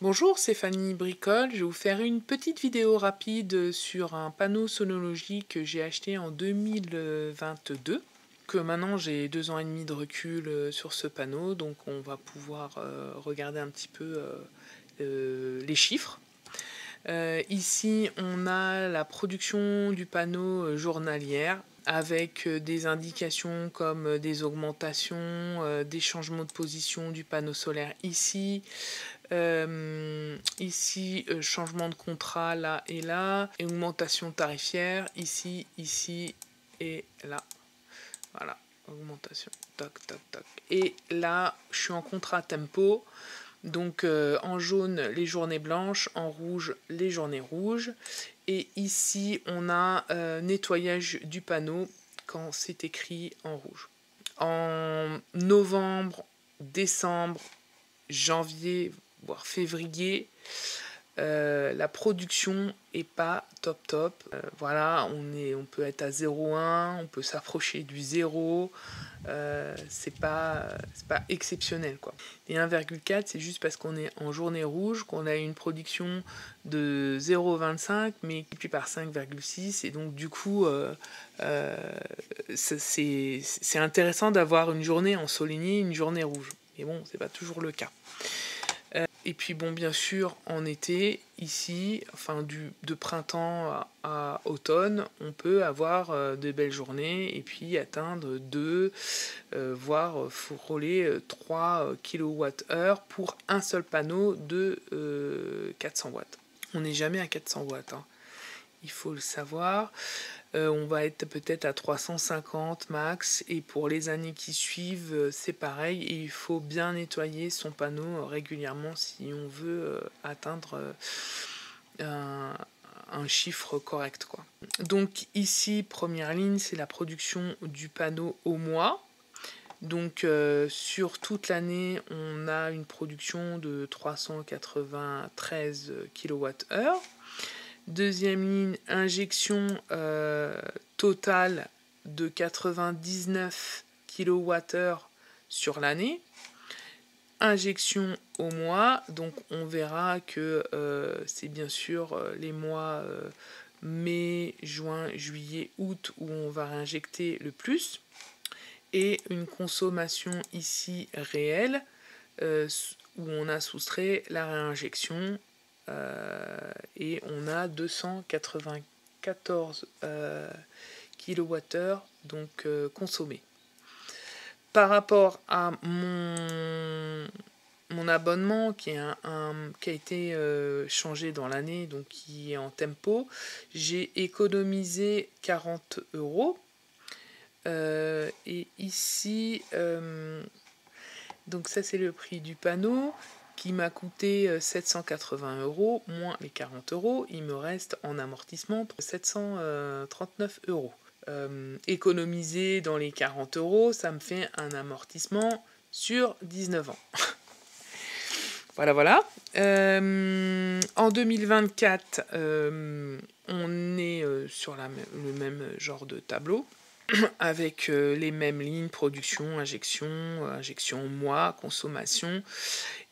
Bonjour, c'est Fanny Bricole. Je vais vous faire une petite vidéo rapide sur un panneau sonologique que j'ai acheté en 2022. Que maintenant j'ai 2 ans et demi de recul sur ce panneau, donc on va pouvoir regarder un petit peu les chiffres. Ici, on a la production du panneau journalière avec des indications comme des augmentations, des changements de position du panneau solaire ici. Ici, changement de contrat là et là, et augmentation tarifaire ici, ici et là. Voilà, augmentation, toc, toc, toc. Et là, je suis en contrat tempo. Donc en jaune, les journées blanches, en rouge, les journées rouges. Et ici, on a nettoyage du panneau quand c'est écrit en rouge. En novembre, décembre, janvier, voire février, la production est pas top. Voilà, on peut être à 0,1, on peut s'approcher du 0. C'est pas exceptionnel quoi. Et 1,4 c'est juste parce qu'on est en journée rouge, qu'on a une production de 0,25 mais multiplié par 5,6 et donc du coup c'est intéressant d'avoir une journée ensoleillée, une journée rouge. Mais bon, c'est pas toujours le cas. Et puis bon, bien sûr, en été, ici, enfin de printemps à automne, on peut avoir de belles journées et puis atteindre 2, voire frôler 3 kWh pour un seul panneau de 400 watts. On n'est jamais à 400 watts, hein. Il faut le savoir. On va être peut-être à 350 max et pour les années qui suivent c'est pareil et il faut bien nettoyer son panneau régulièrement si on veut atteindre un chiffre correct quoi. Donc ici première ligne c'est la production du panneau au mois. Donc sur toute l'année on a une production de 393 kWh. Deuxième ligne, injection totale de 99 kWh sur l'année. Injection au mois, donc on verra que c'est bien sûr les mois mai, juin, juillet, août où on va réinjecter le plus. Et une consommation ici réelle où on a soustrait la réinjection. Et on a 294 kWh donc consommés. Par rapport à mon abonnement qui a été changé dans l'année, donc qui est en tempo, j'ai économisé 40 €. Et ici, donc ça c'est le prix du panneau qui m'a coûté 780 € moins les 40 €. Il me reste en amortissement 739 €. Économiser dans les 40 €, ça me fait un amortissement sur 19 ans. Voilà. En 2024, on est sur le même genre de tableau. Avec les mêmes lignes, production, injection, mois, consommation.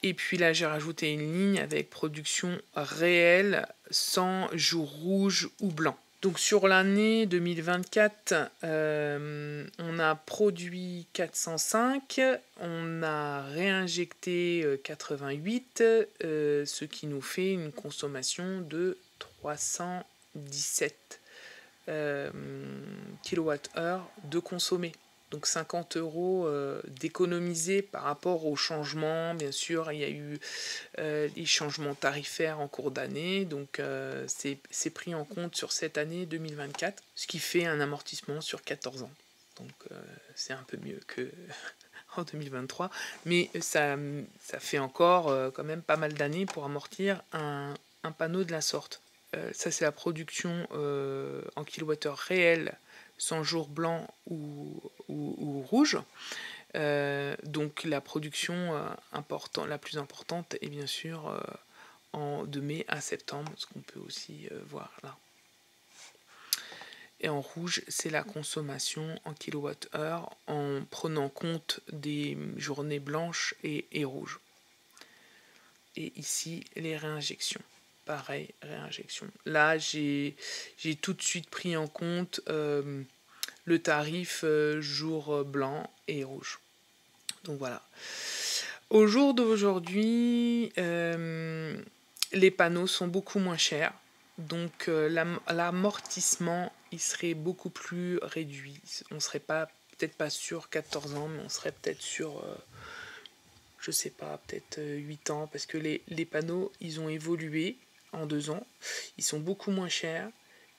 Et puis là, j'ai rajouté une ligne avec production réelle sans jour rouge ou blanc. Donc sur l'année 2024, on a produit 405, on a réinjecté 88, ce qui nous fait une consommation de 317 kWh de consommé. Donc 50 € d'économiser par rapport aux changements. Bien sûr, il y a eu des changements tarifaires en cours d'année. Donc c'est pris en compte sur cette année 2024, ce qui fait un amortissement sur 14 ans. Donc c'est un peu mieux que en 2023. Mais ça fait encore quand même pas mal d'années pour amortir un panneau de la sorte. Ça c'est la production en kilowattheure réel sans jour blanc ou rouge. Donc la production la plus importante est bien sûr de mai à septembre, ce qu'on peut aussi voir là. Et en rouge, c'est la consommation en kilowattheure en prenant compte des journées blanches et rouges. Et ici, les réinjections. Pareil, réinjection. Là, j'ai tout de suite pris en compte le tarif jour blanc et rouge. Donc voilà. Au jour d'aujourd'hui, les panneaux sont beaucoup moins chers. Donc l'amortissement, il serait beaucoup plus réduit. On serait peut-être pas sur 14 ans, mais on serait peut-être sur, je sais pas, peut-être 8 ans. Parce que les panneaux, ils ont évolué en 2 ans. Ils sont beaucoup moins chers.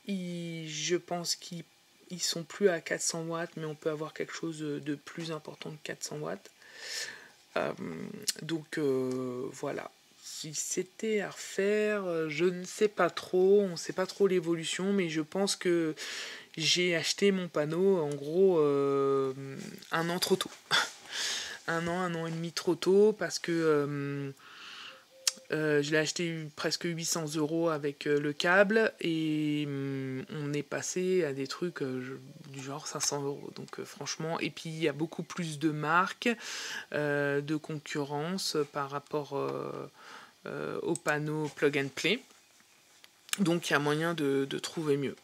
Je pense qu'ils sont plus à 400 watts, mais on peut avoir quelque chose de plus important que 400 watts. Donc voilà. Si c'était à refaire, je ne sais pas trop, on ne sait pas trop l'évolution, mais je pense que j'ai acheté mon panneau en gros 1 an trop tôt. un an et demi trop tôt, parce que je l'ai acheté presque 800 € avec le câble, et on est passé à des trucs du genre 500 €. Donc franchement, et puis il y a beaucoup plus de marques, de concurrence par rapport au panneau plug and play. Donc il y a moyen de trouver mieux.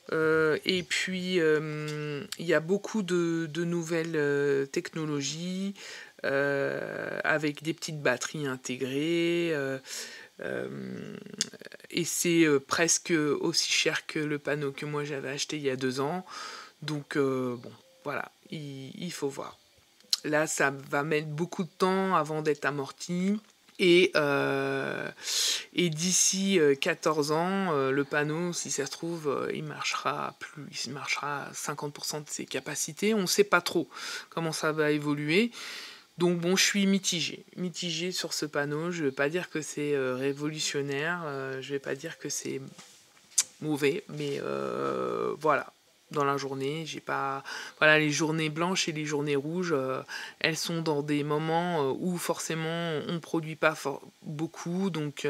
Et puis il y a beaucoup de nouvelles technologies avec des petites batteries intégrées. Et c'est presque aussi cher que le panneau que moi j'avais acheté il y a 2 ans. Donc bon, voilà, il faut voir. Là, ça va mettre beaucoup de temps avant d'être amorti. Et d'ici 14 ans, le panneau, si ça se trouve, il marchera à 50% de ses capacités. On ne sait pas trop comment ça va évoluer. Donc bon, je suis mitigée sur ce panneau. Je ne vais pas dire que c'est révolutionnaire, je ne vais pas dire que c'est mauvais, mais voilà. Dans la journée, j'ai pas, voilà, les journées blanches et les journées rouges, elles sont dans des moments où forcément on produit pas beaucoup, donc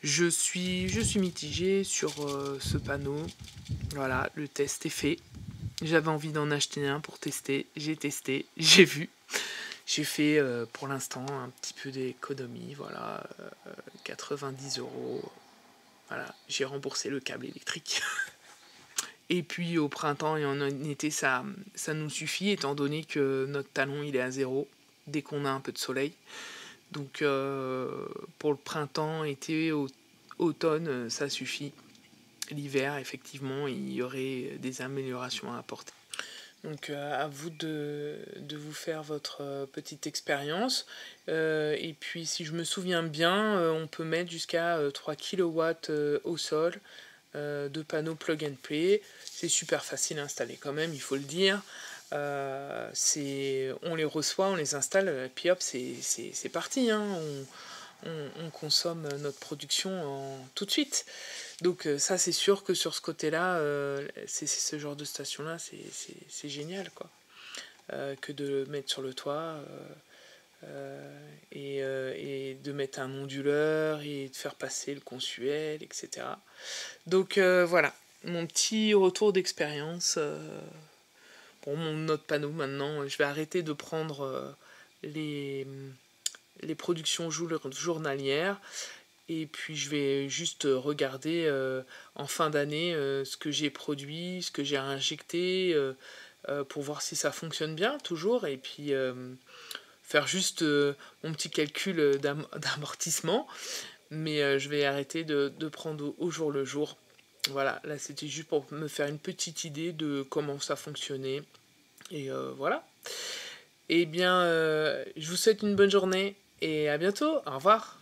je suis mitigée sur ce panneau. Voilà, le test est fait. J'avais envie d'en acheter un pour tester, j'ai testé, j'ai vu. J'ai fait pour l'instant un petit peu d'économie, voilà, 90 €. Voilà, j'ai remboursé le câble électrique. Et puis au printemps et en été, ça nous suffit, étant donné que notre talon il est à 0 dès qu'on a un peu de soleil. Donc pour le printemps, été, automne, ça suffit. L'hiver, effectivement, il y aurait des améliorations à apporter. Donc à vous de vous faire votre petite expérience. Et puis si je me souviens bien, on peut mettre jusqu'à 3 kW au sol de panneaux plug and play. C'est super facile à installer quand même, il faut le dire. On les reçoit, on les installe, et puis hop, c'est parti, hein. On consomme notre production tout de suite. Donc ça, c'est sûr que sur ce côté-là, ce genre de station-là, c'est génial, quoi. Que de le mettre sur le toit et de mettre un onduleur et de faire passer le consuel, etc. Donc voilà, mon petit retour d'expérience pour mon autre panneau. Maintenant, je vais arrêter de prendre les productions journalières. Et puis je vais juste regarder en fin d'année ce que j'ai produit, ce que j'ai injecté, pour voir si ça fonctionne bien toujours. Et puis faire juste mon petit calcul d'amortissement. Mais je vais arrêter de prendre au jour le jour. Voilà, là c'était juste pour me faire une petite idée de comment ça fonctionnait. Et voilà. Eh bien, je vous souhaite une bonne journée et à bientôt. Au revoir.